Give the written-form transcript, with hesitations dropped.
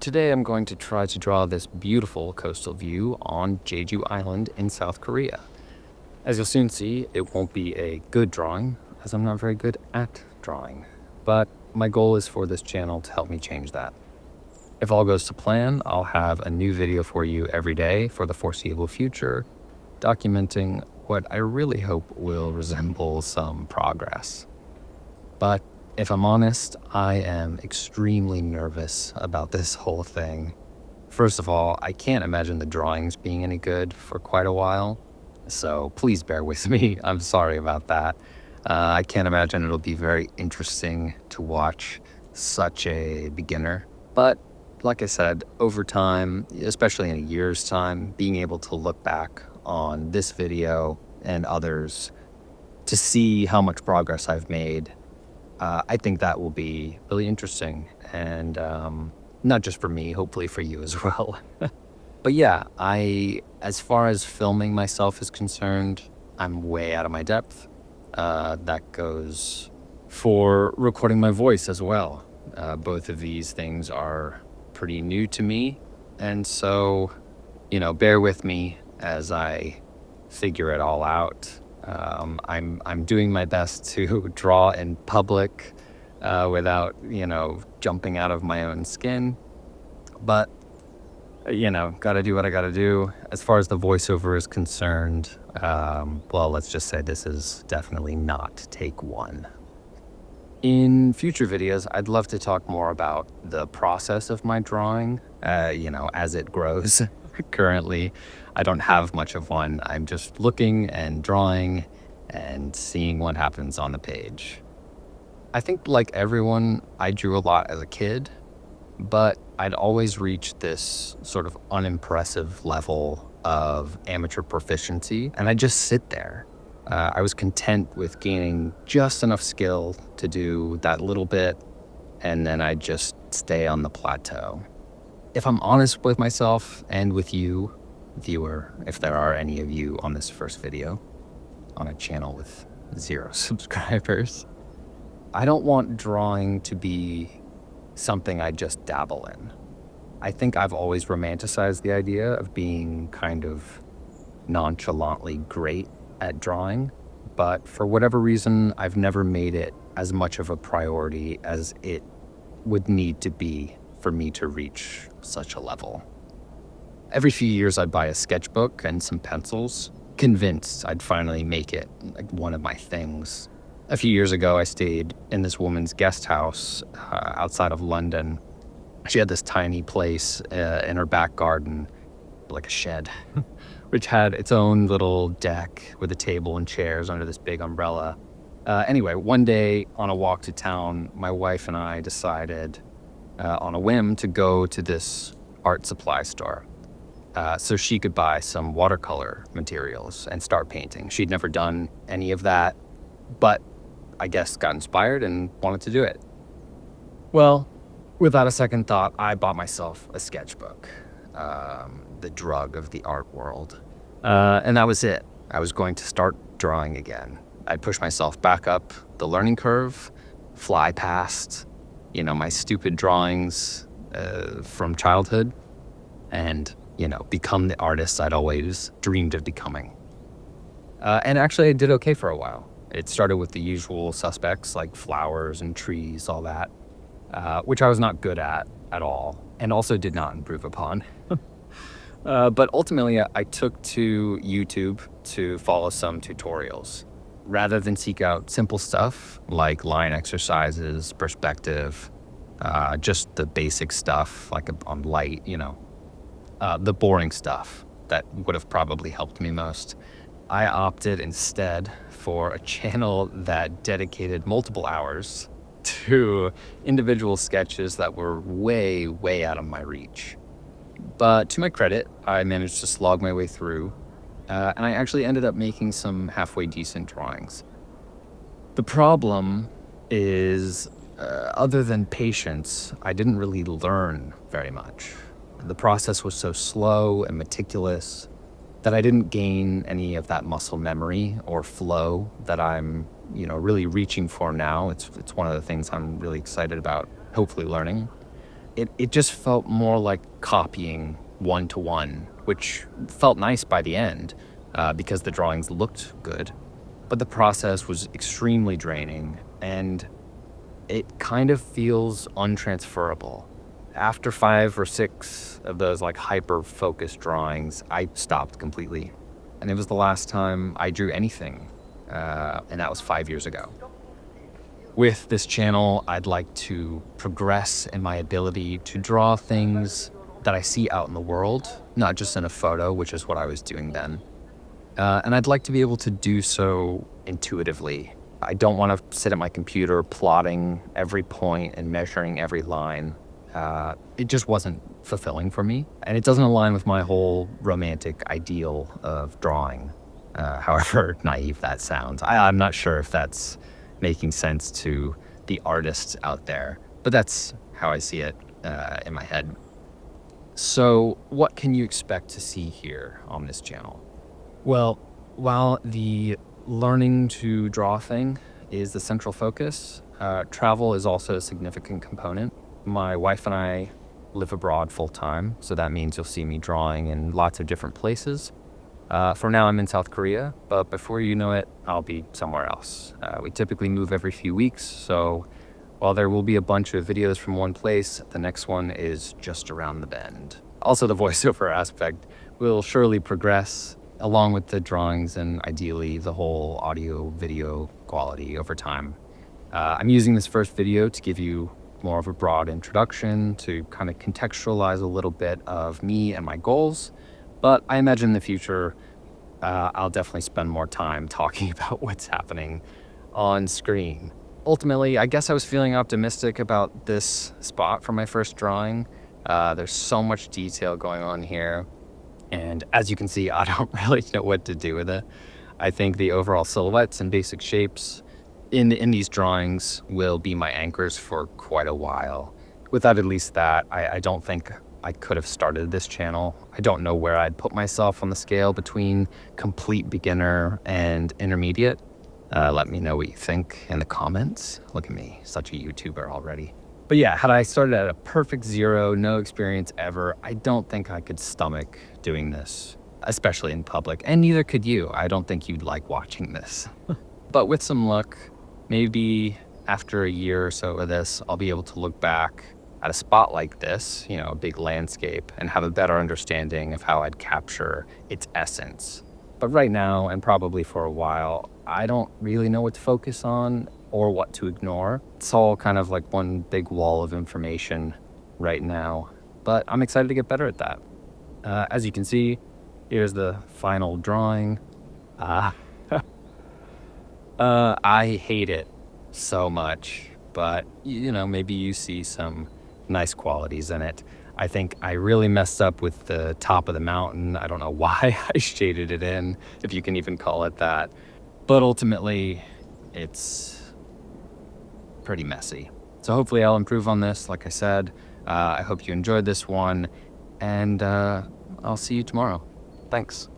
Today I'm going to try to draw this beautiful coastal view on Jeju Island in South Korea. As you'll soon see, it won't be a good drawing, as I'm not very good at drawing. But my goal is for this channel to help me change that. If all goes to plan, I'll have a new video for you every day for the foreseeable future, documenting what I really hope will resemble some progress. But if I'm honest, I am extremely nervous about this whole thing. First of all, I can't imagine the drawings being any good for quite a while, so please bear with me. I'm sorry about that. I can't imagine it'll be very interesting to watch such a beginner. But like I said, over time, especially in a year's time, being able to look back on this video and others to see how much progress I've made, I think that will be really interesting, and not just for me, hopefully for you as well. But yeah, as far as filming myself is concerned, I'm way out of my depth. That goes for recording my voice as well. Both of these things are pretty new to me, and so, bear with me as I figure it all out. I'm doing my best to draw in public without, jumping out of my own skin. But, gotta do what I gotta do. As far as the voiceover is concerned, well, let's just say this is definitely not take one. In future videos, I'd love to talk more about the process of my drawing, as it grows. Currently, I don't have much of one. I'm just looking and drawing and seeing what happens on the page. I think, like everyone, I drew a lot as a kid, but I'd always reached this sort of unimpressive level of amateur proficiency, and I just sit there. I was content with gaining just enough skill to do that little bit, and then I'd just stay on the plateau. If I'm honest with myself and with you, viewer, if there are any of you on this first video, on a channel with 0 subscribers, I don't want drawing to be something I just dabble in. I think I've always romanticized the idea of being kind of nonchalantly great at drawing, but for whatever reason, I've never made it as much of a priority as it would need to be for me to reach such a level. Every few years I'd buy a sketchbook and some pencils, convinced I'd finally make it like one of my things. A few years ago, I stayed in this woman's guest house outside of London. She had this tiny place in her back garden, like a shed, which had its own little deck with a table and chairs under this big umbrella. Anyway, one day on a walk to town, my wife and I decided on a whim to go to this art supply store so she could buy some watercolor materials and start painting. She'd never done any of that, but I guess got inspired and wanted to do it. Well, without a second thought, I bought myself a sketchbook, the drug of the art world. And that was it. I was going to start drawing again. I'd push myself back up the learning curve, fly past my stupid drawings from childhood, and, become the artist I'd always dreamed of becoming. And actually, I did okay for a while. It started with the usual suspects like flowers and trees, all that, which I was not good at all, and also did not improve upon. But ultimately, I took to YouTube to follow some tutorials. Rather than seek out simple stuff like line exercises, perspective, just the basic stuff like on light, the boring stuff that would have probably helped me most, I opted instead for a channel that dedicated multiple hours to individual sketches that were way, way out of my reach. But to my credit, I managed to slog my way through, and I actually ended up making some halfway decent drawings. The problem is, other than patience, I didn't really learn very much. The process was so slow and meticulous that I didn't gain any of that muscle memory or flow that I'm, really reaching for now. It's one of the things I'm really excited about, hopefully learning. it just felt more like copying one-to-one, which felt nice by the end because the drawings looked good. But the process was extremely draining, and it kind of feels untransferable. After 5 or 6 of those like hyper-focused drawings, I stopped completely. And it was the last time I drew anything, and that was 5 years ago. With this channel, I'd like to progress in my ability to draw things that I see out in the world, not just in a photo, which is what I was doing then. And I'd like to be able to do so intuitively. I don't want to sit at my computer plotting every point and measuring every line. It just wasn't fulfilling for me, and it doesn't align with my whole romantic ideal of drawing, however naive that sounds. I'm not sure if that's making sense to the artists out there, but that's how I see it in my head. So what can you expect to see here on this channel? Well, while the learning to draw thing is the central focus, travel is also a significant component. My wife and I live abroad full time, so that means you'll see me drawing in lots of different places. For now, I'm in South Korea, but before you know it, I'll be somewhere else. We typically move every few weeks, so while there will be a bunch of videos from one place, the next one is just around the bend. Also, the voiceover aspect will surely progress along with the drawings and ideally the whole audio video quality over time. I'm using this first video to give you more of a broad introduction to kind of contextualize a little bit of me and my goals. But I imagine in the future, I'll definitely spend more time talking about what's happening on screen. Ultimately, I guess I was feeling optimistic about this spot for my first drawing. There's so much detail going on here. And as you can see, I don't really know what to do with it. I think the overall silhouettes and basic shapes in these drawings will be my anchors for quite a while. Without at least that, I don't think I could have started this channel. I don't know where I'd put myself on the scale between complete beginner and intermediate. Let me know what you think in the comments. Look at me, such a YouTuber already. But yeah, had I started at a perfect 0, no experience ever, I don't think I could stomach doing this, especially in public, and neither could you. I don't think you'd like watching this. But with some luck, maybe after a year or so of this, I'll be able to look back at a spot like this, you know, a big landscape, and have a better understanding of how I'd capture its essence. But right now, and probably for a while, I don't really know what to focus on or what to ignore. It's all kind of like one big wall of information right now, but I'm excited to get better at that. As you can see, here's the final drawing. I hate it so much, but you know, maybe you see some nice qualities in it. I think I really messed up with the top of the mountain. I don't know why I shaded it in, if you can even call it that. But ultimately, it's pretty messy. So hopefully I'll improve on this, like I said. I hope you enjoyed this one, and I'll see you tomorrow. Thanks.